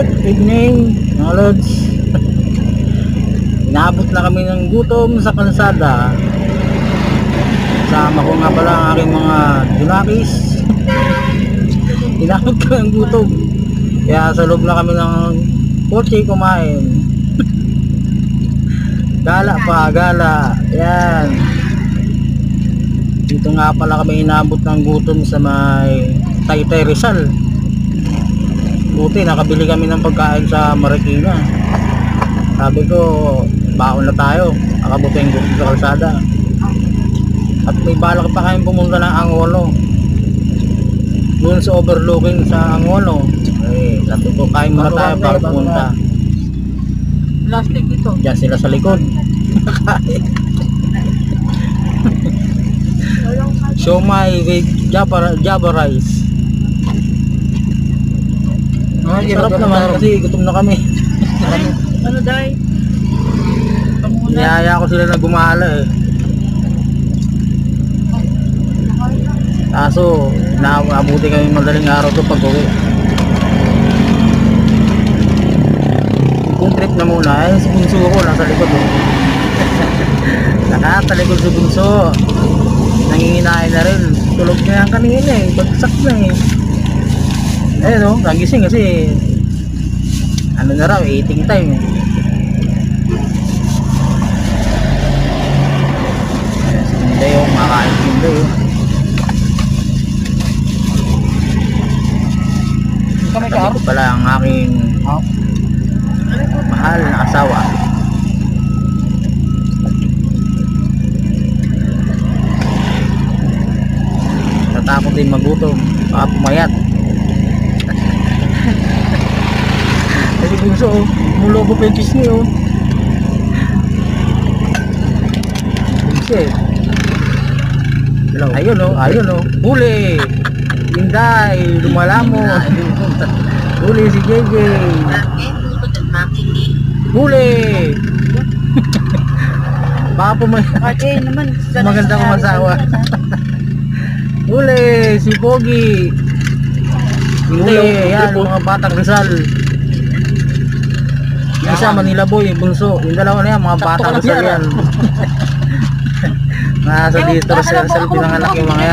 Good evening mga lods. Inaabot na kami ng gutom sa kalsada. Kasama ko nga pala ang aking mga junakis. Inaabot ko ng gutom. Kaya sa loob na kami ng kotse kumain. Gala pa, gala. Yan. Dito nga pala kami inaabot ng gutom sa may Taytay Rizal. Buti nakabili kami ng pagkain sa Marikina. Sabi ko baon na tayo, nakabuti yung gutom sa kalsada. At may balak pa kayong pumunta ng Angono, doon sa overlooking sa Angono. Eh, sabi ko kain muna tayo para pumunta. Plastic ito. Diyan sila sa likod. Siomai with Java rice. Sarap naman kasi gutom na kami. Ano dahil? Niyaya ko sila na gumala eh. Kaso naabuti kami madaling araw to pag uwi. Kung trip na muna eh, si bunso ko nasa likod eh. Nakatalikod si bunso. Nanginginain na rin. Tulog na yan kanina eh, bagsak na eh. Eh no, nagising kasi ano na raw, eating time eh. Hindi yung makain hindi yun. Kami ko pala ang aking mahal na asawa. Natakot din magutom, baka pumayat. Kasi bunso oh, mulobo pa yung pisngi oh. Bunso eh. Ayun oh, huli! Inday, lumalamo. Huli si JJ. Huli! Baka pumayat. naman. Maganda kong masawa. Huli, si Pogi. Hindi, yan, mga batang Rizal. Yung isa, Manila Boy, bunso. Yung dalawa na yan, mga batang Rizal yan. Nasa dito, Rizal, pinanganak yung mga yan.